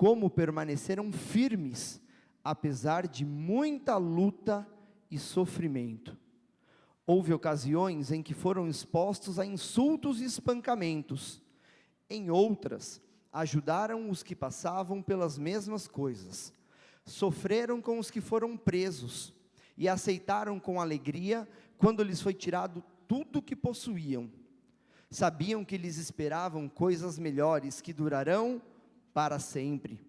como permaneceram firmes, apesar de muita luta e sofrimento. Houve ocasiões em que foram expostos a insultos e espancamentos. Em outras, ajudaram os que passavam pelas mesmas coisas. Sofreram com os que foram presos e aceitaram com alegria quando lhes foi tirado tudo o que possuíam. Sabiam que lhes esperavam coisas melhores que durarão para sempre.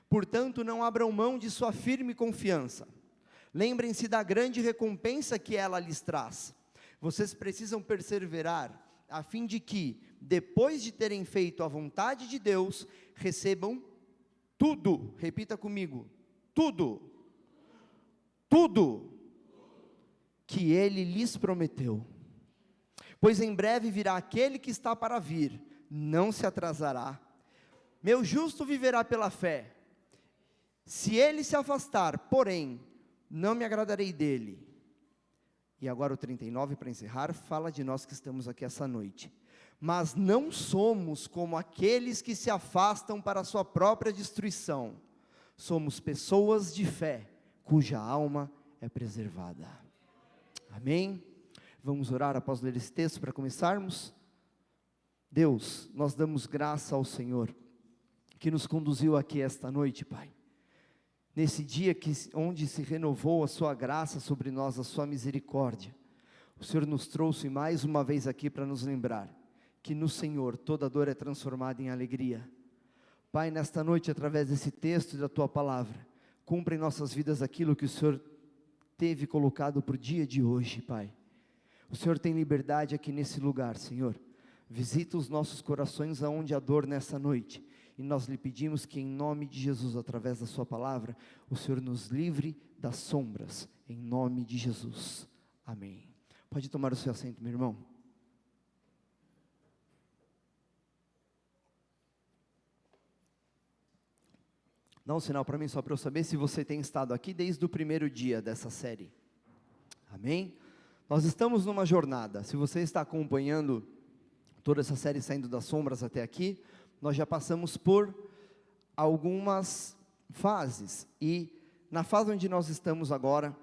Portanto, não abram mão de sua firme confiança. Lembrem-se da grande recompensa que ela lhes traz. Vocês precisam perseverar, a fim de que, depois de terem feito a vontade de Deus, recebam tudo. Repita comigo: tudo. Tudo que Ele lhes prometeu. Pois em breve virá aquele que está para vir, não se atrasará. Meu justo viverá pela fé. Se ele se afastar, porém, não me agradarei dele. E agora o 39, para encerrar, fala de nós que estamos aqui essa noite. Mas não somos como aqueles que se afastam para a sua própria destruição. Somos pessoas de fé, cuja alma é preservada. Amém? Vamos orar após ler esse texto para começarmos? Deus, nós damos graça ao Senhor, que nos conduziu aqui esta noite, Pai. Nesse dia onde se renovou a sua graça sobre nós, a sua misericórdia, o Senhor nos trouxe mais uma vez aqui para nos lembrar, que no Senhor toda dor é transformada em alegria. Pai, nesta noite, através desse texto e da Tua Palavra, cumpra em nossas vidas aquilo que o Senhor teve colocado para o dia de hoje, Pai. O Senhor tem liberdade aqui nesse lugar, Senhor. Visita os nossos corações aonde há dor nessa noite. E nós lhe pedimos que em nome de Jesus, através da sua palavra, o Senhor nos livre das sombras, em nome de Jesus. Amém. Pode tomar o seu assento, meu irmão. Dá um sinal para mim, só para eu saber se você tem estado aqui desde o primeiro dia dessa série. Amém? Nós estamos numa jornada. Se você está acompanhando toda essa série Saindo das Sombras até aqui, nós já passamos por algumas fases, e na fase onde nós estamos agora,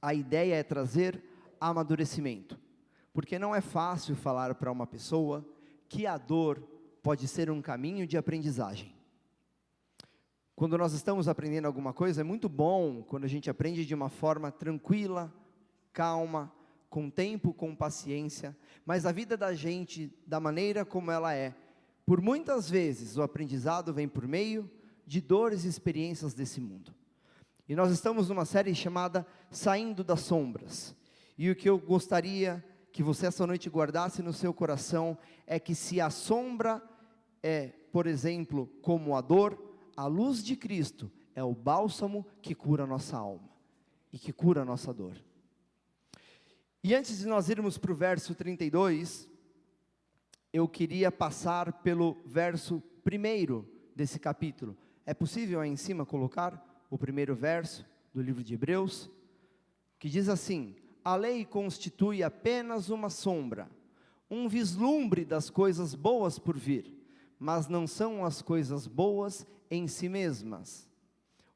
a ideia é trazer amadurecimento, porque não é fácil falar para uma pessoa que a dor pode ser um caminho de aprendizagem. Quando nós estamos aprendendo alguma coisa, é muito bom quando a gente aprende de uma forma tranquila, calma, com tempo, com paciência, mas a vida da gente, da maneira como ela é, por muitas vezes o aprendizado vem por meio de dores e experiências desse mundo. E nós estamos numa série chamada Saindo das Sombras, e o que eu gostaria que você essa noite guardasse no seu coração, é que se a sombra é, por exemplo, como a dor, a luz de Cristo é o bálsamo que cura a nossa alma, e que cura a nossa dor. E antes de nós irmos para o verso 32, eu queria passar pelo verso 1 desse capítulo. É possível aí em cima colocar o primeiro verso do livro de Hebreus? Que diz assim: a lei constitui apenas uma sombra, um vislumbre das coisas boas por vir, mas não são as coisas boas em si mesmas.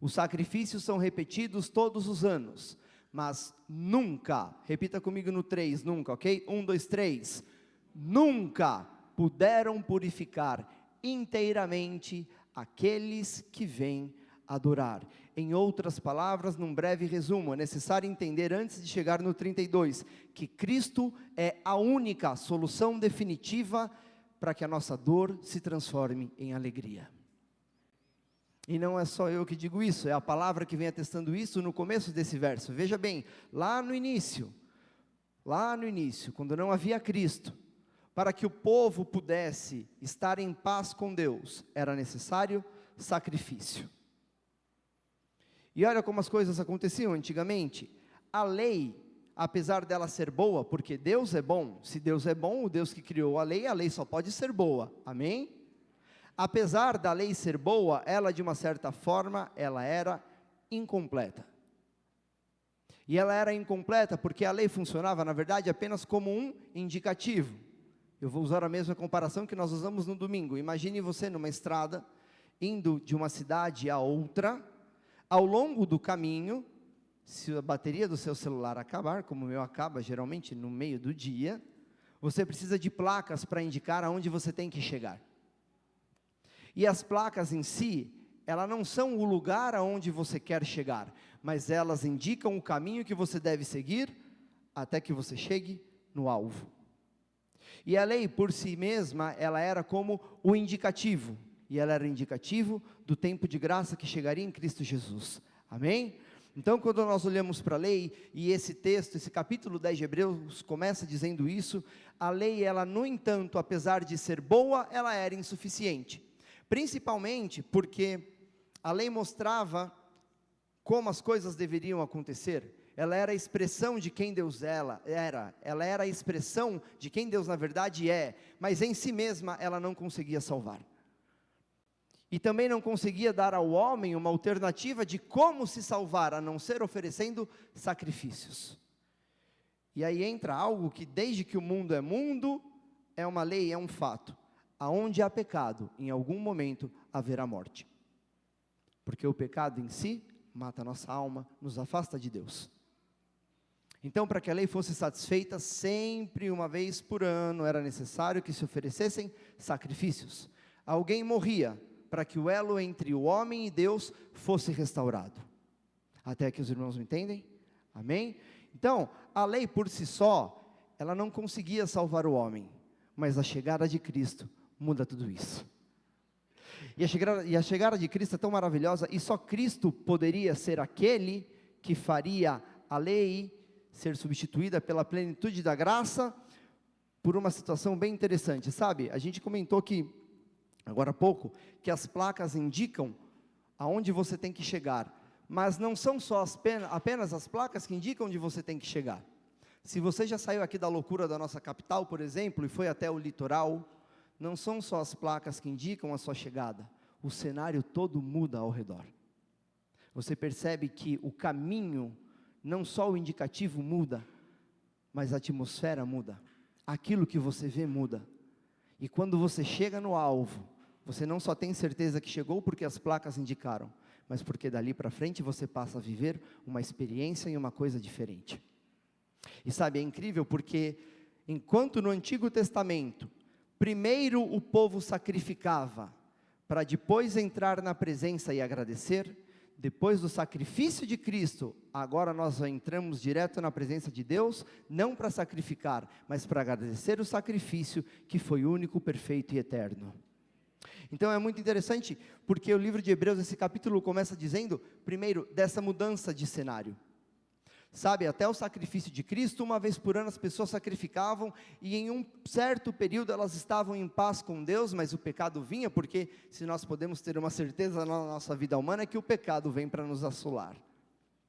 Os sacrifícios são repetidos todos os anos, mas nunca, repita comigo no 3, nunca, ok? 1, 2, 3, nunca puderam purificar inteiramente aqueles que vêm adorar. Em outras palavras, num breve resumo, é necessário entender antes de chegar no 32, que Cristo é a única solução definitiva para que a nossa dor se transforme em alegria. E não é só eu que digo isso, é a palavra que vem atestando isso no começo desse verso. Veja bem, lá no início, quando não havia Cristo, para que o povo pudesse estar em paz com Deus, era necessário sacrifício. E olha como as coisas aconteciam antigamente. A lei, apesar dela ser boa, porque Deus é bom, se Deus é bom, o Deus que criou a lei só pode ser boa, amém? Apesar da lei ser boa, ela de uma certa forma, ela era incompleta. E ela era incompleta porque a lei funcionava, na verdade, apenas como um indicativo. Eu vou usar a mesma comparação que nós usamos no domingo. Imagine você numa estrada, indo de uma cidade a outra, ao longo do caminho, se a bateria do seu celular acabar, como o meu acaba geralmente no meio do dia, você precisa de placas para indicar aonde você tem que chegar. E as placas em si, elas não são o lugar aonde você quer chegar, mas elas indicam o caminho que você deve seguir até que você chegue no alvo. E a lei por si mesma, ela era como o indicativo, e ela era indicativo do tempo de graça que chegaria em Cristo Jesus. Amém? Então, quando nós olhamos para a lei, e esse texto, esse capítulo 10 de Hebreus começa dizendo isso, a lei, ela no entanto, apesar de ser boa, ela era insuficiente. Principalmente porque a lei mostrava como as coisas deveriam acontecer. Ela era a expressão de quem Deus ela era a expressão de quem Deus na verdade é, mas em si mesma ela não conseguia salvar. E também não conseguia dar ao homem uma alternativa de como se salvar, a não ser oferecendo sacrifícios. E aí entra algo que desde que o mundo, é uma lei, é um fato. Aonde há pecado, em algum momento haverá morte. Porque o pecado em si mata a nossa alma, nos afasta de Deus. Então, para que a lei fosse satisfeita, sempre uma vez por ano era necessário que se oferecessem sacrifícios. Alguém morria para que o elo entre o homem e Deus fosse restaurado. Até aqui os irmãos me entendem? Amém? Então, a lei por si só, ela não conseguia salvar o homem, mas a chegada de Cristo muda tudo isso. E a chegada de Cristo é tão maravilhosa, e só Cristo poderia ser aquele que faria a lei ser substituída pela plenitude da graça, por uma situação bem interessante, sabe? A gente comentou que, agora há pouco, que as placas indicam aonde você tem que chegar, mas não são só apenas as placas que indicam onde você tem que chegar. Se você já saiu aqui da loucura da nossa capital, por exemplo, e foi até o litoral, não são só as placas que indicam a sua chegada, o cenário todo muda ao redor. Você percebe que o caminho, não só o indicativo muda, mas a atmosfera muda, aquilo que você vê muda. E quando você chega no alvo, você não só tem certeza que chegou porque as placas indicaram, mas porque dali para frente você passa a viver uma experiência e uma coisa diferente. E sabe, é incrível porque, enquanto no Antigo Testamento, primeiro o povo sacrificava, para depois entrar na presença e agradecer, depois do sacrifício de Cristo, agora nós entramos direto na presença de Deus, não para sacrificar, mas para agradecer o sacrifício que foi único, perfeito e eterno. Então é muito interessante, porque o livro de Hebreus, esse capítulo começa dizendo, primeiro, dessa mudança de cenário. Sabe, até o sacrifício de Cristo, uma vez por ano as pessoas sacrificavam, e em um certo período elas estavam em paz com Deus, mas o pecado vinha, porque se nós podemos ter uma certeza na nossa vida humana, é que o pecado vem para nos assolar,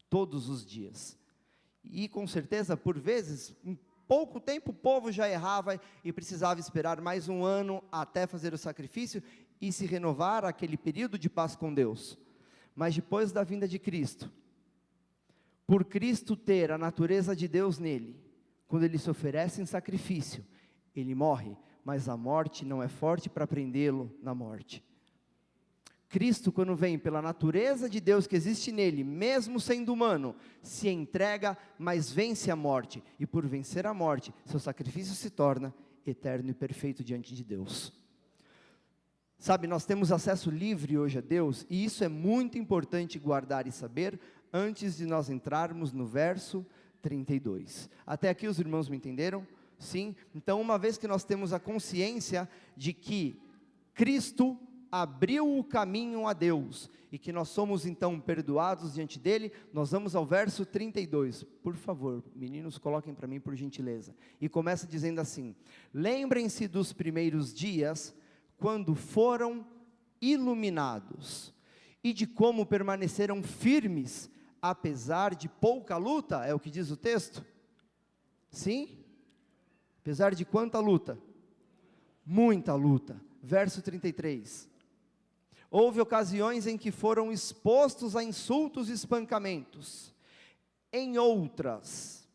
todos os dias. E com certeza, por vezes, em pouco tempo o povo já errava, e precisava esperar mais um ano, até fazer o sacrifício, e se renovar aquele período de paz com Deus. Mas depois da vinda de Cristo, por Cristo ter a natureza de Deus nele, quando ele se oferece em sacrifício, ele morre, mas a morte não é forte para prendê-lo na morte. Cristo, quando vem pela natureza de Deus que existe nele, mesmo sendo humano, se entrega, mas vence a morte, e por vencer a morte, seu sacrifício se torna eterno e perfeito diante de Deus. Sabe, nós temos acesso livre hoje a Deus, e isso é muito importante guardar e saber, antes de nós entrarmos no verso 32. Até aqui os irmãos me entenderam? Sim? Então, uma vez que nós temos a consciência de que Cristo abriu o caminho a Deus, e que nós somos então perdoados diante dele, nós vamos ao verso 32. Por favor, meninos, coloquem para mim por gentileza. E começa dizendo assim: lembrem-se dos primeiros dias, quando foram iluminados, e de como permaneceram firmes, apesar de pouca luta, é o que diz o texto? Sim? Apesar de quanta luta? Muita luta. Verso 33. Houve ocasiões em que foram expostos a insultos e espancamentos. Em outras,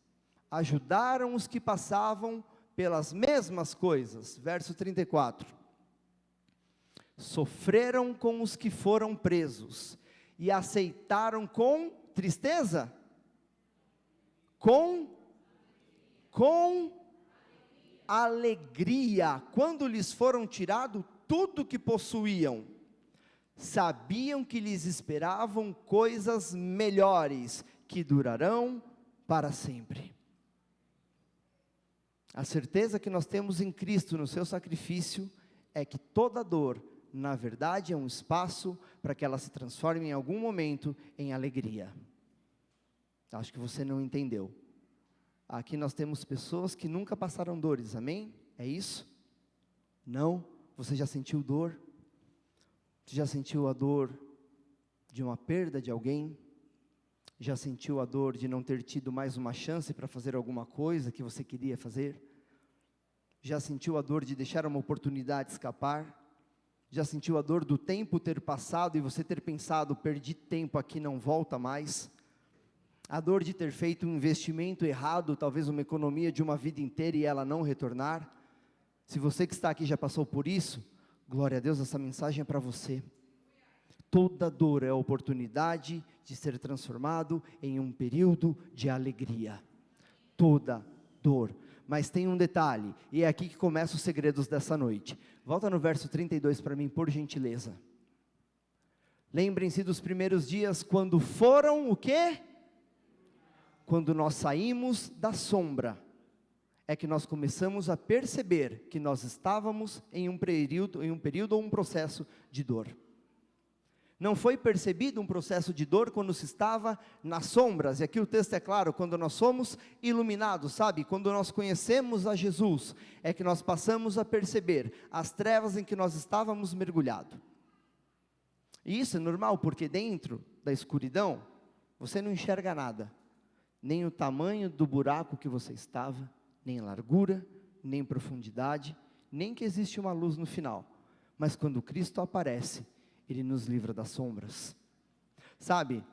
ajudaram os que passavam pelas mesmas coisas. Verso 34. sofreram com os que foram presos, e aceitaram com tristeza? Com alegria, quando lhes foram tirado tudo que possuíam. Sabiam que lhes esperavam coisas melhores, que durarão para sempre. A certeza que nós temos em Cristo, no seu sacrifício, é que toda dor, na verdade, é um espaço para que ela se transforme em algum momento em alegria. Acho que você não entendeu. Aqui nós temos pessoas que nunca passaram dores, amém? É isso? Não? Você já sentiu dor? Você já sentiu a dor de uma perda de alguém? Já sentiu a dor de não ter tido mais uma chance para fazer alguma coisa que você queria fazer? Já sentiu a dor de deixar uma oportunidade escapar? Já sentiu a dor do tempo ter passado e você ter pensado, perdi tempo aqui, não volta mais? A dor de ter feito um investimento errado, talvez uma economia de uma vida inteira e ela não retornar? Se você que está aqui já passou por isso, glória a Deus, essa mensagem é para você. Toda dor é a oportunidade de ser transformado em um período de alegria. Toda dor. Mas tem um detalhe, e é aqui que começam os segredos dessa noite. Volta no verso 32 para mim, por gentileza. Lembrem-se dos primeiros dias, quando foram o quê? Quando nós saímos da sombra, é que nós começamos a perceber que nós estávamos em um período ou um processo de dor. Não foi percebido um processo de dor quando se estava nas sombras, e aqui o texto é claro, quando nós somos iluminados, sabe? Quando nós conhecemos a Jesus, é que nós passamos a perceber as trevas em que nós estávamos mergulhados. E isso é normal, porque dentro da escuridão, você não enxerga nada, nem o tamanho do buraco que você estava, nem largura, nem profundidade, nem que existe uma luz no final. Mas quando Cristo aparece, Ele nos livra das sombras. Sabe,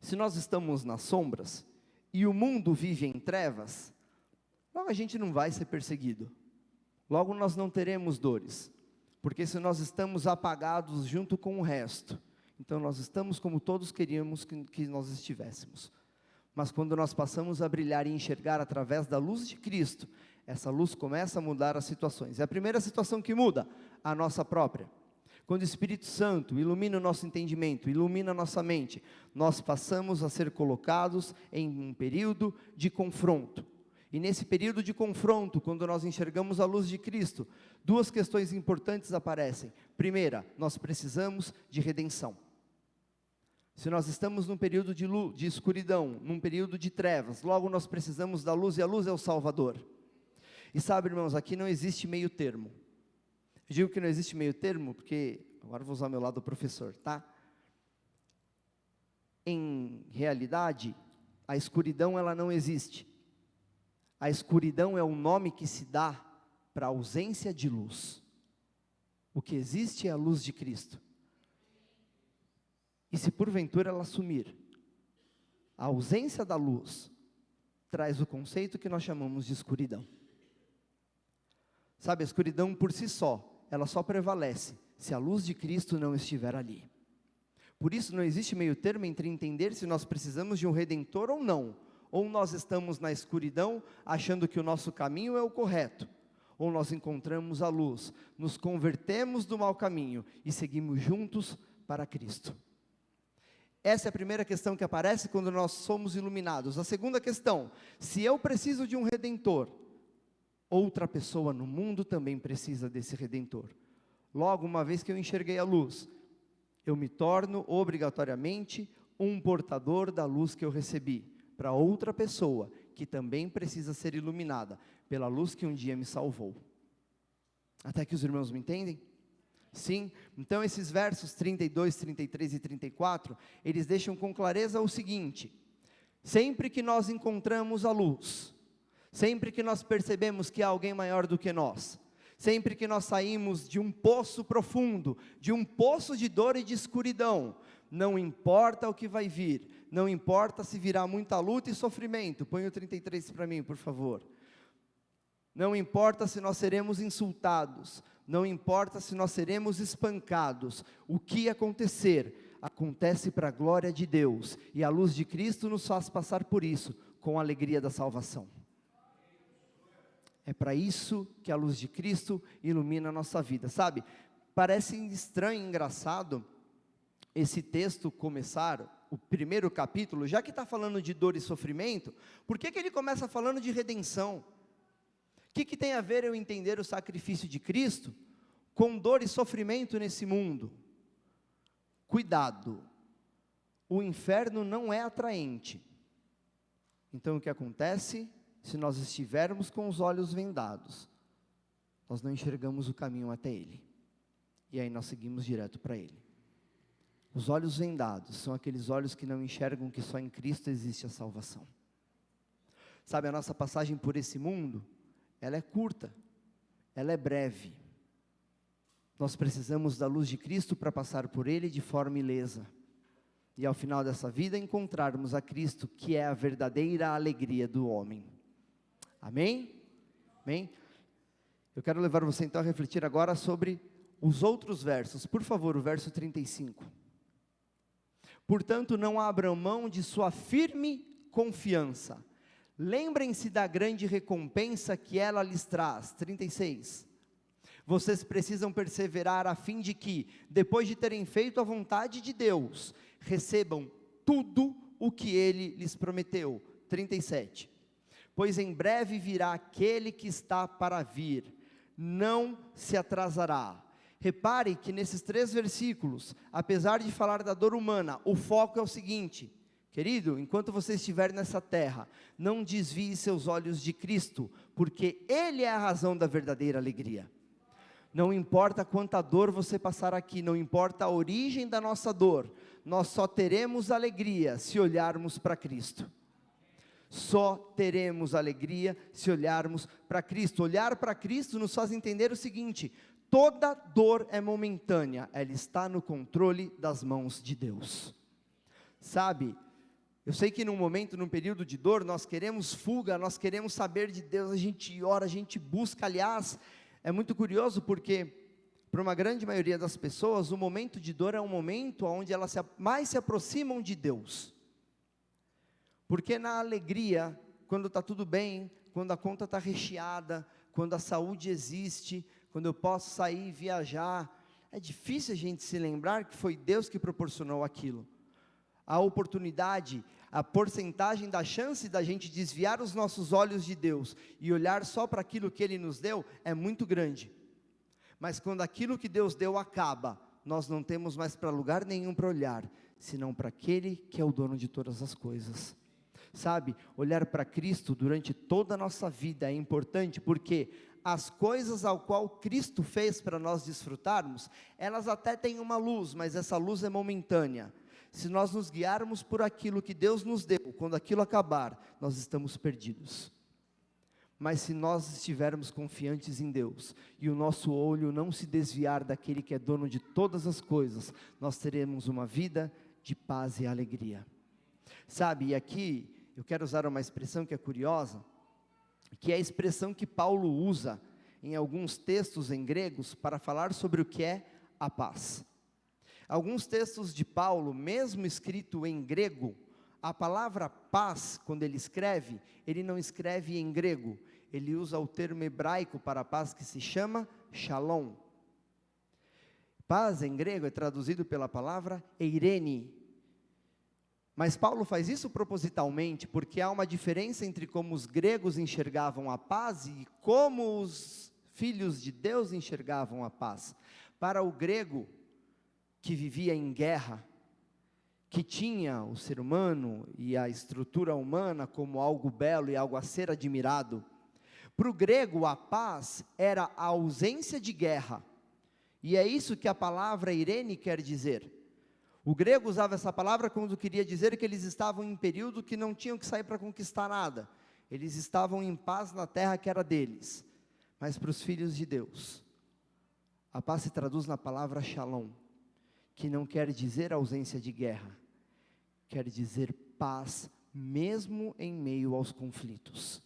se nós estamos nas sombras, e o mundo vive em trevas, logo a gente não vai ser perseguido, logo nós não teremos dores, porque se nós estamos apagados junto com o resto, então nós estamos como todos queríamos que nós estivéssemos. Mas quando nós passamos a brilhar e enxergar através da luz de Cristo, essa luz começa a mudar as situações. É a primeira situação que muda, a nossa própria. Quando o Espírito Santo ilumina o nosso entendimento, ilumina a nossa mente, nós passamos a ser colocados em um período de confronto. E nesse período de confronto, quando nós enxergamos a luz de Cristo, duas questões importantes aparecem. Primeira, nós precisamos de redenção. Se nós estamos num período de escuridão, num período de trevas, logo nós precisamos da luz, e a luz é o Salvador. E sabe, irmãos, aqui não existe meio termo. Eu digo que não existe meio termo, porque, agora vou usar meu lado professor, tá? Em realidade, a escuridão ela não existe. A escuridão é o nome que se dá para a ausência de luz. O que existe é a luz de Cristo. E se porventura ela sumir, a ausência da luz traz o conceito que nós chamamos de escuridão. Sabe, a escuridão por si só, ela só prevalece se a luz de Cristo não estiver ali. Por isso não existe meio termo entre entender se nós precisamos de um Redentor ou não. Ou nós estamos na escuridão, achando que o nosso caminho é o correto, ou nós encontramos a luz, nos convertemos do mau caminho e seguimos juntos para Cristo. Essa é a primeira questão que aparece quando nós somos iluminados. A segunda questão, se eu preciso de um Redentor, outra pessoa no mundo também precisa desse Redentor. Logo, uma vez que eu enxerguei a luz, eu me torno obrigatoriamente um portador da luz que eu recebi, para outra pessoa que também precisa ser iluminada pela luz que um dia me salvou. Até que os irmãos me entendem? Sim, então esses versos 32, 33 e 34, eles deixam com clareza o seguinte: sempre que nós encontramos a luz, sempre que nós percebemos que há alguém maior do que nós, sempre que nós saímos de um poço profundo, de um poço de dor e de escuridão, não importa o que vai vir, não importa se virá muita luta e sofrimento, põe o 33 para mim, por favor. Não importa se nós seremos insultados, não importa se nós seremos espancados, o que acontecer, acontece para a glória de Deus, e a luz de Cristo nos faz passar por isso, com a alegria da salvação. É para isso que a luz de Cristo ilumina a nossa vida, sabe? Parece estranho e engraçado esse texto começar, o primeiro capítulo, já que está falando de dor e sofrimento, por que ele começa falando de redenção? O que tem a ver eu entender o sacrifício de Cristo com dor e sofrimento nesse mundo? Cuidado, o inferno não é atraente. Então o que acontece? Se nós estivermos com os olhos vendados, nós não enxergamos o caminho até ele, e aí nós seguimos direto para ele. Os olhos vendados são aqueles olhos que não enxergam que só em Cristo existe a salvação. Sabe, a nossa passagem por esse mundo, ela é curta, ela é breve. Nós precisamos da luz de Cristo para passar por ele de forma ilesa, e ao final dessa vida encontrarmos a Cristo, que é a verdadeira alegria do homem. Amém? Amém? Eu quero levar você então a refletir agora sobre os outros versos. Por favor, o verso 35. Portanto, não abram mão de sua firme confiança. Lembrem-se da grande recompensa que ela lhes traz. 36. Vocês precisam perseverar a fim de que, depois de terem feito a vontade de Deus, recebam tudo o que Ele lhes prometeu. 37. Pois em breve virá aquele que está para vir, não se atrasará. Repare que nesses 3 versículos, apesar de falar da dor humana, o foco é o seguinte: querido, enquanto você estiver nessa terra, não desvie seus olhos de Cristo, porque Ele é a razão da verdadeira alegria. Não importa quanta dor você passar aqui, não importa a origem da nossa dor, nós só teremos alegria se olharmos para Cristo. Só teremos alegria se olharmos para Cristo. Olhar para Cristo nos faz entender o seguinte: toda dor é momentânea, ela está no controle das mãos de Deus. Sabe, eu sei que num momento, num período de dor, nós queremos fuga, nós queremos saber de Deus, a gente ora, a gente busca. Aliás, é muito curioso porque, para uma grande maioria das pessoas, o momento de dor é um momento onde elas mais se aproximam de Deus. Porque na alegria, quando está tudo bem, quando a conta está recheada, quando a saúde existe, quando eu posso sair e viajar, é difícil a gente se lembrar que foi Deus que proporcionou aquilo. A oportunidade, a porcentagem da chance da gente desviar os nossos olhos de Deus e olhar só para aquilo que Ele nos deu é muito grande. Mas quando aquilo que Deus deu acaba, nós não temos mais para lugar nenhum para olhar, senão para aquele que é o dono de todas as coisas. Sabe, olhar para Cristo durante toda a nossa vida é importante, porque as coisas ao qual Cristo fez para nós desfrutarmos, elas até têm uma luz, mas essa luz é momentânea. Se nós nos guiarmos por aquilo que Deus nos deu, quando aquilo acabar, nós estamos perdidos. Mas se nós estivermos confiantes em Deus, e o nosso olho não se desviar daquele que é dono de todas as coisas, nós teremos uma vida de paz e alegria. Sabe, e aqui eu quero usar uma expressão que é curiosa, que é a expressão que Paulo usa em alguns textos em gregos para falar sobre o que é a paz. Alguns textos de Paulo, mesmo escrito em grego, a palavra paz, quando ele escreve, ele não escreve em grego, ele usa o termo hebraico para paz que se chama shalom. Paz em grego é traduzido pela palavra eirene. Mas Paulo faz isso propositalmente, porque há uma diferença entre como os gregos enxergavam a paz e como os filhos de Deus enxergavam a paz. Para o grego, que vivia em guerra, que tinha o ser humano e a estrutura humana como algo belo e algo a ser admirado, para o grego a paz era a ausência de guerra, e é isso que a palavra eirene quer dizer. O grego usava essa palavra quando queria dizer que eles estavam em período que não tinham que sair para conquistar nada, eles estavam em paz na terra que era deles. Mas para os filhos de Deus, a paz se traduz na palavra shalom, que não quer dizer ausência de guerra, quer dizer paz mesmo em meio aos conflitos.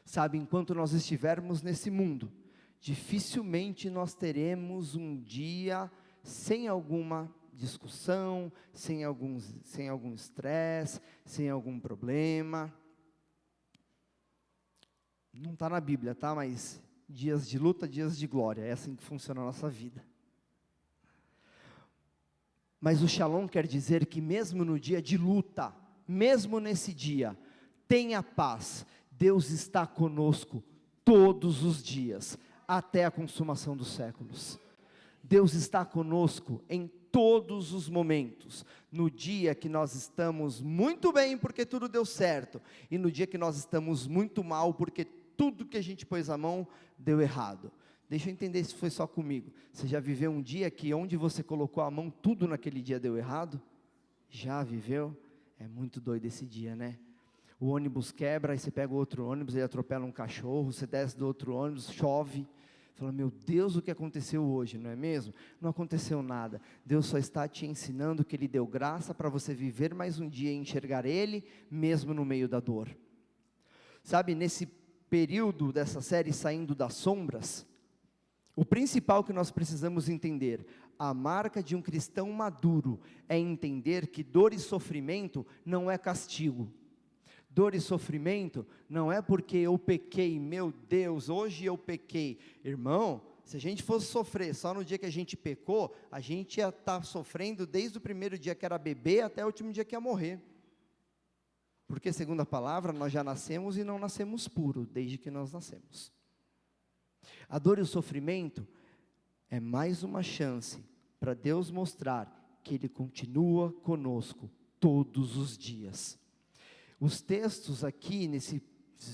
Sabe, enquanto nós estivermos nesse mundo, dificilmente nós teremos um dia sem alguma discussão, sem algum estresse, sem algum problema. Não está na Bíblia, tá? Mas dias de luta, dias de glória, é assim que funciona a nossa vida. Mas o Shalom quer dizer que mesmo no dia de luta, mesmo nesse dia, tenha paz. Deus está conosco todos os dias, até a consumação dos séculos. Deus está conosco em todos os momentos, no dia que nós estamos muito bem porque tudo deu certo, e no dia que nós estamos muito mal porque tudo que a gente pôs a mão deu errado. Deixa eu entender se foi só comigo. Você já viveu um dia que onde você colocou a mão, tudo naquele dia deu errado? Já viveu? É muito doido esse dia, né? O ônibus quebra, aí você pega o outro ônibus, ele atropela um cachorro, você desce do outro ônibus, chove. Fala, meu Deus, o que aconteceu hoje, não é mesmo? Não aconteceu nada. Deus só está te ensinando que Ele deu graça para você viver mais um dia e enxergar Ele, mesmo no meio da dor. Sabe, nesse período dessa série Saindo das Sombras, o principal que nós precisamos entender, a marca de um cristão maduro, é entender que dor e sofrimento não é castigo. Dor e sofrimento não é porque eu pequei, meu Deus, hoje eu pequei. Irmão, se a gente fosse sofrer só no dia que a gente pecou, a gente ia estar sofrendo desde o primeiro dia que era bebê até o último dia que ia morrer. Porque, segundo a palavra, nós já nascemos e não nascemos puro, desde que nós nascemos. A dor e o sofrimento é mais uma chance para Deus mostrar que Ele continua conosco todos os dias. Os textos aqui, nesses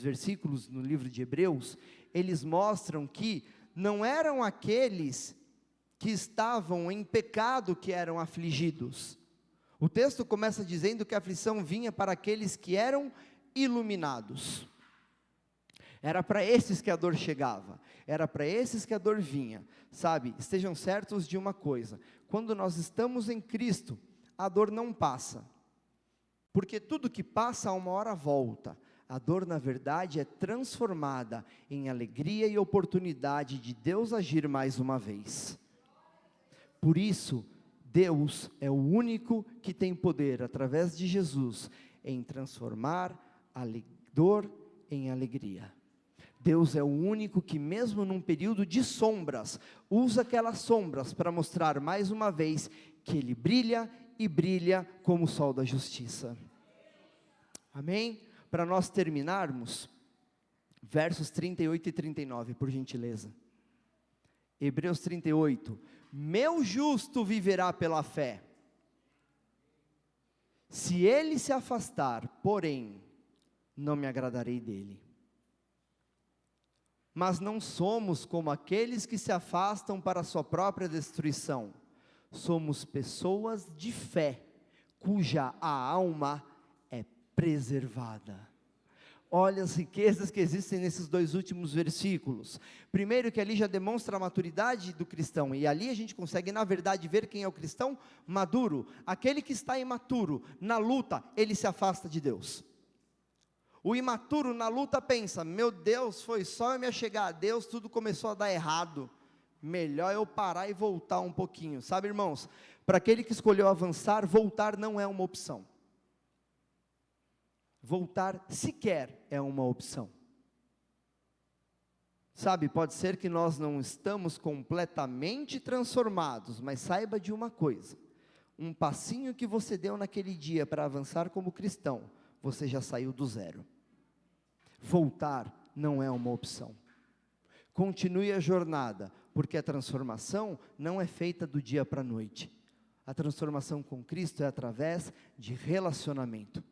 versículos no livro de Hebreus, eles mostram que não eram aqueles que estavam em pecado que eram afligidos. O texto começa dizendo que a aflição vinha para aqueles que eram iluminados. Era para esses que a dor chegava, era para esses que a dor vinha. Sabe, estejam certos de uma coisa, quando nós estamos em Cristo, a dor não passa. Porque tudo que passa a uma hora volta. A dor, na verdade, é transformada em alegria e oportunidade de Deus agir mais uma vez. Por isso, Deus é o único que tem poder, através de Jesus, em transformar a dor em alegria. Deus é o único que, mesmo num período de sombras, usa aquelas sombras para mostrar mais uma vez que Ele brilha e brilha como o sol da justiça. Amém? Para nós terminarmos, versos 38 e 39, por gentileza. Hebreus 38. Meu justo viverá pela fé. Se ele se afastar, porém, não me agradarei dele. Mas não somos como aqueles que se afastam para a sua própria destruição. Somos pessoas de fé, cuja a alma é preservada. Olha as riquezas que existem nesses dois últimos versículos. Primeiro, que ali já demonstra a maturidade do cristão, e ali a gente consegue, na verdade, ver quem é o cristão maduro. Aquele que está imaturo, na luta, ele se afasta de Deus. O imaturo na luta pensa, meu Deus, foi só eu me achegar a Deus, tudo começou a dar errado. Melhor eu parar e voltar um pouquinho. Sabe, irmãos, para aquele que escolheu avançar, voltar não é uma opção. Voltar sequer é uma opção. Sabe, pode ser que nós não estamos completamente transformados, mas saiba de uma coisa, um passinho que você deu naquele dia para avançar como cristão, você já saiu do zero. Voltar não é uma opção. Continue a jornada, porque a transformação não é feita do dia para a noite. A transformação com Cristo é através de relacionamento.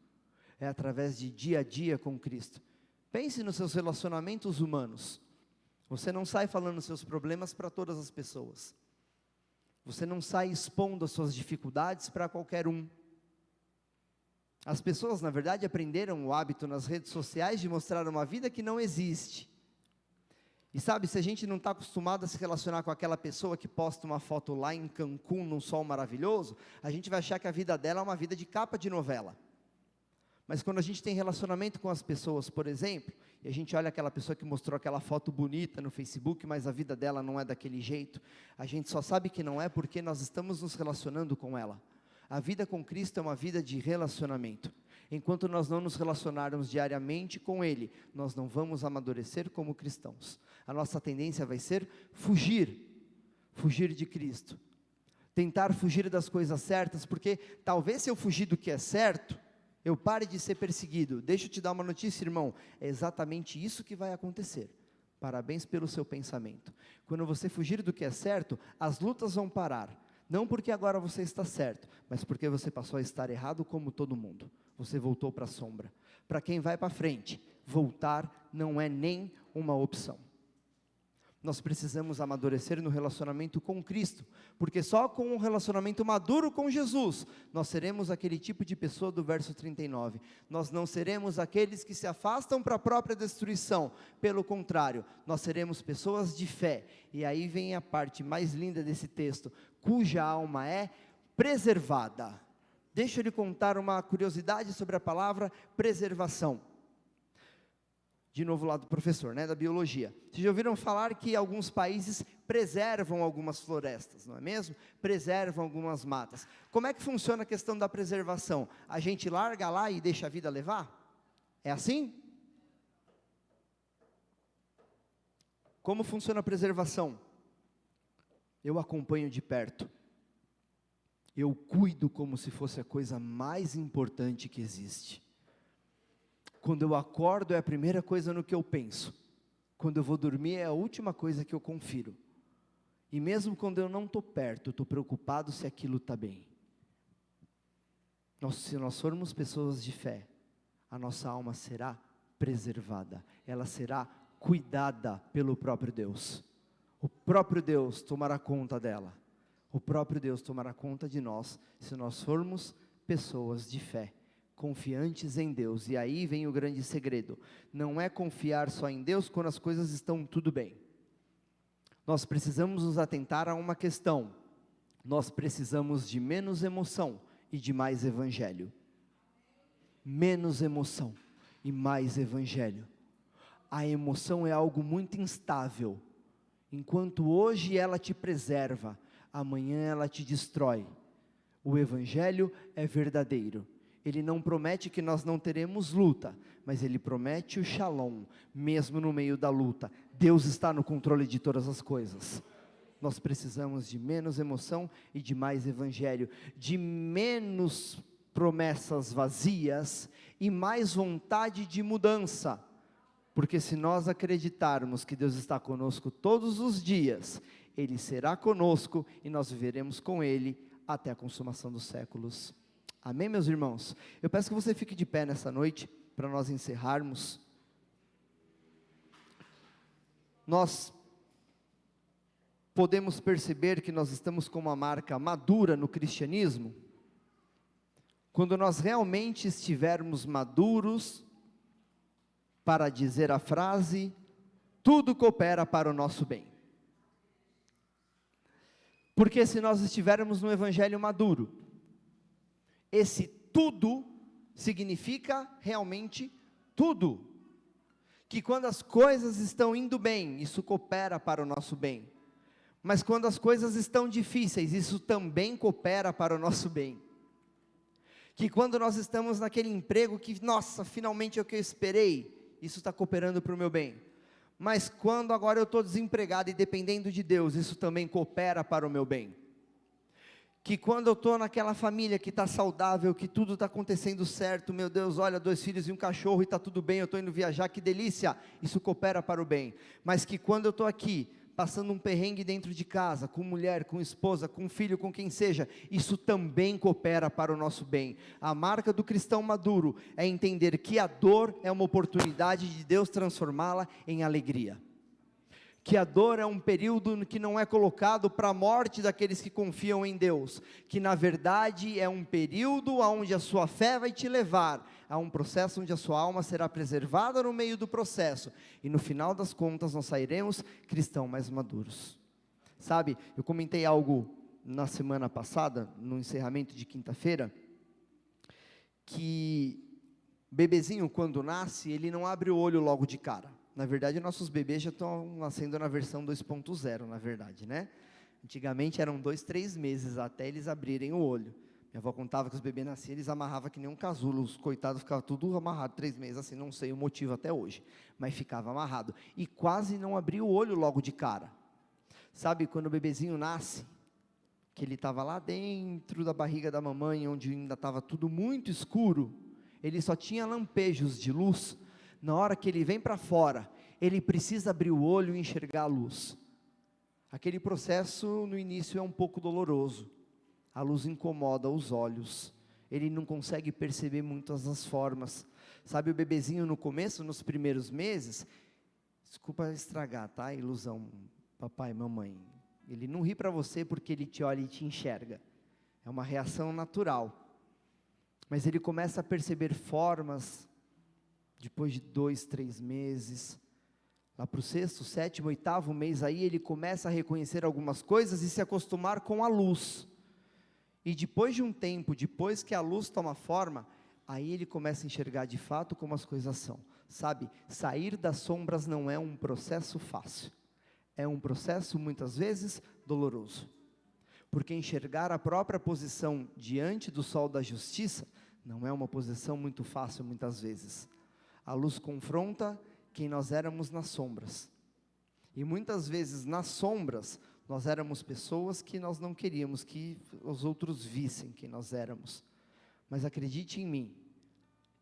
É através de dia a dia com Cristo. Pense nos seus relacionamentos humanos. Você não sai falando seus problemas para todas as pessoas. Você não sai expondo as suas dificuldades para qualquer um. As pessoas, na verdade, aprenderam o hábito nas redes sociais de mostrar uma vida que não existe. E sabe, se a gente não está acostumado a se relacionar com aquela pessoa que posta uma foto lá em Cancún, num sol maravilhoso, a gente vai achar que a vida dela é uma vida de capa de novela. Mas quando a gente tem relacionamento com as pessoas, por exemplo, e a gente olha aquela pessoa que mostrou aquela foto bonita no Facebook, mas a vida dela não é daquele jeito, a gente só sabe que não é porque nós estamos nos relacionando com ela. A vida com Cristo é uma vida de relacionamento. Enquanto nós não nos relacionarmos diariamente com Ele, nós não vamos amadurecer como cristãos. A nossa tendência vai ser fugir de Cristo. Tentar fugir das coisas certas, porque talvez se eu fugir do que é certo, eu pare de ser perseguido. Deixa eu te dar uma notícia, irmão, é exatamente isso que vai acontecer. Parabéns pelo seu pensamento. Quando você fugir do que é certo, as lutas vão parar. Não porque agora você está certo, mas porque você passou a estar errado como todo mundo. Você voltou para a sombra. Para quem vai para frente, voltar não é nem uma opção. Nós precisamos amadurecer no relacionamento com Cristo, porque só com um relacionamento maduro com Jesus, nós seremos aquele tipo de pessoa do verso 39, nós não seremos aqueles que se afastam para a própria destruição, pelo contrário, nós seremos pessoas de fé, e aí vem a parte mais linda desse texto, cuja alma é preservada. Deixa eu lhe contar uma curiosidade sobre a palavra preservação. De novo lá do professor, da biologia. Vocês já ouviram falar que alguns países preservam algumas florestas, não é mesmo? Preservam algumas matas. Como é que funciona a questão da preservação? A gente larga lá e deixa a vida levar? É assim? Como funciona a preservação? Eu acompanho de perto. Eu cuido como se fosse a coisa mais importante que existe. Quando eu acordo é a primeira coisa no que eu penso. Quando eu vou dormir é a última coisa que eu confiro. E mesmo quando eu não estou perto, eu estou preocupado se aquilo está bem. Se nós formos pessoas de fé, a nossa alma será preservada. Ela será cuidada pelo próprio Deus. O próprio Deus tomará conta dela. O próprio Deus tomará conta de nós, se nós formos pessoas de fé. Confiantes em Deus, e aí vem o grande segredo, não é confiar só em Deus quando as coisas estão tudo bem, nós precisamos nos atentar a uma questão, nós precisamos de menos emoção e de mais evangelho, menos emoção e mais evangelho, a emoção é algo muito instável, enquanto hoje ela te preserva, amanhã ela te destrói, o evangelho é verdadeiro, ele não promete que nós não teremos luta, mas ele promete o shalom, mesmo no meio da luta. Deus está no controle de todas as coisas. Nós precisamos de menos emoção e de mais evangelho, de menos promessas vazias e mais vontade de mudança. Porque se nós acreditarmos que Deus está conosco todos os dias, Ele será conosco e nós viveremos com Ele até a consumação dos séculos. Amém, meus irmãos? Eu peço que você fique de pé nessa noite, para nós encerrarmos. Nós podemos perceber que nós estamos com uma marca madura no cristianismo, quando nós realmente estivermos maduros, para dizer a frase, tudo coopera para o nosso bem. Porque se nós estivermos no evangelho maduro, esse tudo significa realmente tudo. Que quando as coisas estão indo bem, isso coopera para o nosso bem. Mas quando as coisas estão difíceis, isso também coopera para o nosso bem. Que quando nós estamos naquele emprego que, nossa, finalmente é o que eu esperei, isso está cooperando para o meu bem. Mas quando agora eu estou desempregado e dependendo de Deus, isso também coopera para o meu bem. Que quando eu estou naquela família que está saudável, que tudo está acontecendo certo, meu Deus, olha, 2 filhos e um cachorro e está tudo bem, eu estou indo viajar, que delícia, isso coopera para o bem. Mas que quando eu estou aqui, passando um perrengue dentro de casa, com mulher, com esposa, com filho, com quem seja, isso também coopera para o nosso bem. A marca do cristão maduro é entender que a dor é uma oportunidade de Deus transformá-la em alegria. Que a dor é um período que não é colocado para a morte daqueles que confiam em Deus, que na verdade é um período onde a sua fé vai te levar a um processo onde a sua alma será preservada no meio do processo, e no final das contas nós sairemos cristãos mais maduros. Sabe, eu comentei algo na semana passada, no encerramento de quinta-feira, que O bebezinho, quando nasce, ele não abre o olho logo de cara. Na verdade, nossos bebês já estão nascendo na versão 2.0, na verdade, né? Antigamente eram 2, 3 meses até eles abrirem o olho. Minha avó contava que os bebês nasciam, eles amarravam que nem um casulo, os coitados ficavam tudo amarrado, 3 meses, assim, não sei o motivo até hoje, mas ficava amarrado. E quase não abria o olho logo de cara. Sabe, quando o bebezinho nasce, que ele estava lá dentro da barriga da mamãe, onde ainda estava tudo muito escuro, ele só tinha lampejos de luz. Na hora que ele vem para fora, ele precisa abrir o olho e enxergar a luz. Aquele processo no início é um pouco doloroso, a luz incomoda os olhos, ele não consegue perceber muitas das formas. Sabe, o bebezinho no começo, nos primeiros meses, desculpa estragar, tá, a ilusão, papai e mamãe, ele não ri para você porque ele te olha e te enxerga, é uma reação natural, mas ele começa a perceber formas, depois de 2, 3 meses, lá para o 6º, 7º, 8º mês, aí ele começa a reconhecer algumas coisas e se acostumar com a luz, e depois de um tempo, depois que a luz toma forma, aí ele começa a enxergar de fato como as coisas são. Sabe, sair das sombras não é um processo fácil, é um processo muitas vezes doloroso, porque enxergar a própria posição diante do sol da justiça, não é uma posição muito fácil muitas vezes. A luz confronta quem nós éramos nas sombras, e muitas vezes nas sombras, nós éramos pessoas que nós não queríamos que os outros vissem quem nós éramos, mas acredite em mim,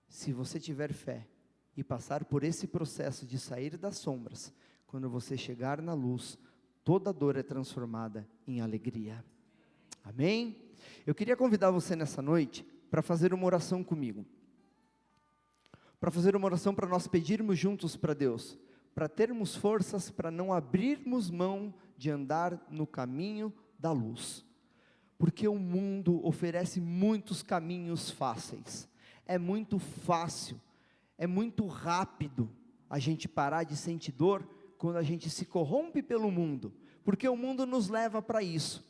se você tiver fé, e passar por esse processo de sair das sombras, quando você chegar na luz, toda dor é transformada em alegria, amém? Eu queria convidar você nessa noite, para fazer uma oração comigo, para fazer uma oração para nós pedirmos juntos para Deus, para termos forças para não abrirmos mão de andar no caminho da luz, porque o mundo oferece muitos caminhos fáceis, é muito fácil, é muito rápido a gente parar de sentir dor, quando a gente se corrompe pelo mundo, porque o mundo nos leva para isso,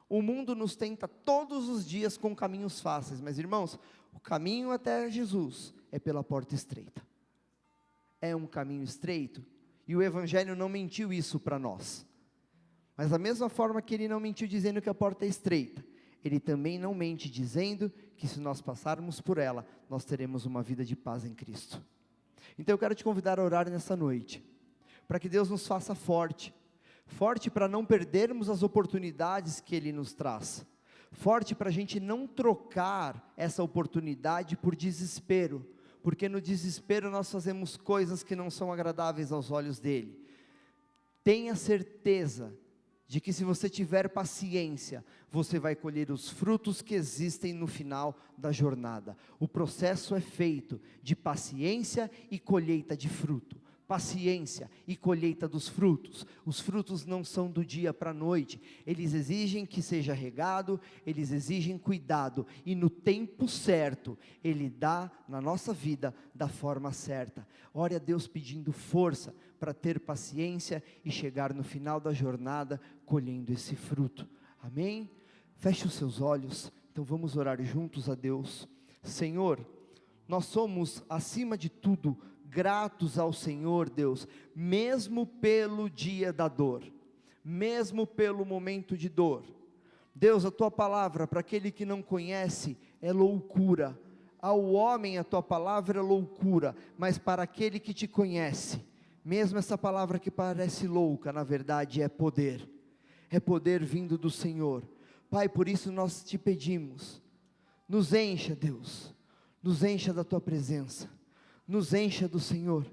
o mundo nos tenta todos os dias com caminhos fáceis, mas irmãos, o caminho até Jesus é pela porta estreita, é um caminho estreito, e o Evangelho não mentiu isso para nós, mas da mesma forma que ele não mentiu dizendo que a porta é estreita, ele também não mente dizendo que se nós passarmos por ela, nós teremos uma vida de paz em Cristo. Então eu quero te convidar a orar nessa noite, para que Deus nos faça forte para não perdermos as oportunidades que Ele nos traz, forte para a gente não trocar essa oportunidade por desespero, porque no desespero nós fazemos coisas que não são agradáveis aos olhos dEle. Tenha certeza de que se você tiver paciência, você vai colher os frutos que existem no final da jornada. O processo é feito de paciência e colheita de fruto. Paciência e colheita dos frutos. Os frutos não são do dia para a noite, eles exigem que seja regado, eles exigem cuidado, e no tempo certo, Ele dá na nossa vida da forma certa. Ore a Deus pedindo força para ter paciência e chegar no final da jornada colhendo esse fruto, amém? Feche os seus olhos, então vamos orar juntos a Deus. Senhor, nós somos acima de tudo gratos ao Senhor Deus, mesmo pelo dia da dor, mesmo pelo momento de dor. Deus, a Tua palavra, para aquele que não conhece, é loucura. Ao homem a Tua palavra é loucura, mas para aquele que Te conhece, mesmo essa palavra que parece louca, na verdade é poder vindo do Senhor. Pai, por isso nós Te pedimos, nos encha Deus, nos encha da Tua presença, nos encha do Senhor,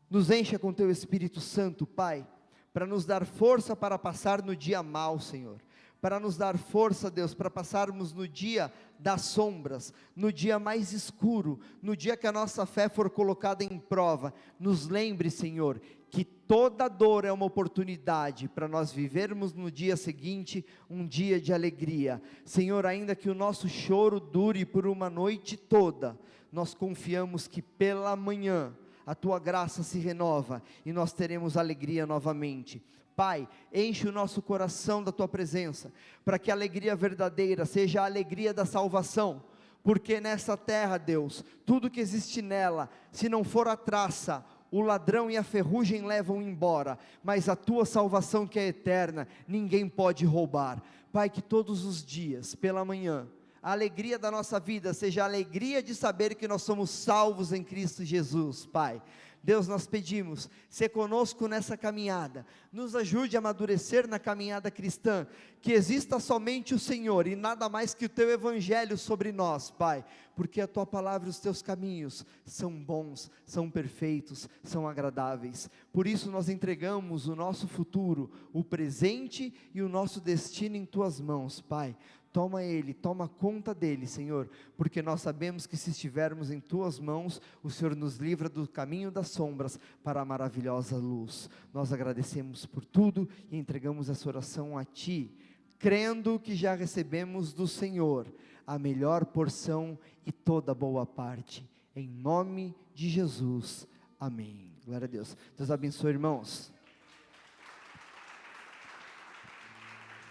nos encha com Teu Espírito Santo, Pai, para nos dar força para passar no dia mau, Senhor, para nos dar força, Deus, para passarmos no dia das sombras, no dia mais escuro, no dia que a nossa fé for colocada em prova. Nos lembre, Senhor, que toda dor é uma oportunidade para nós vivermos no dia seguinte um dia de alegria. Senhor, ainda que o nosso choro dure por uma noite toda, nós confiamos que pela manhã a Tua graça se renova e nós teremos alegria novamente. Pai, enche o nosso coração da Tua presença, para que a alegria verdadeira seja a alegria da salvação, porque nessa terra, Deus, tudo que existe nela, se não for a traça, o ladrão e a ferrugem levam embora, mas a tua salvação que é eterna, ninguém pode roubar. Pai, que todos os dias, pela manhã, a alegria da nossa vida seja a alegria de saber que nós somos salvos em Cristo Jesus, Pai. Deus, nós pedimos, se conosco nessa caminhada, nos ajude a amadurecer na caminhada cristã, que exista somente o Senhor e nada mais que o Teu Evangelho sobre nós, Pai, porque a Tua palavra e os Teus caminhos são bons, são perfeitos, são agradáveis. Por isso nós entregamos o nosso futuro, o presente e o nosso destino em Tuas mãos, Pai. Toma ele, toma conta dele, Senhor, porque nós sabemos que se estivermos em Tuas mãos, o Senhor nos livra do caminho das sombras para a maravilhosa luz. Nós agradecemos por tudo e entregamos essa oração a Ti, crendo que já recebemos do Senhor a melhor porção e toda boa parte, em nome de Jesus, amém. Glória a Deus. Deus abençoe, irmãos.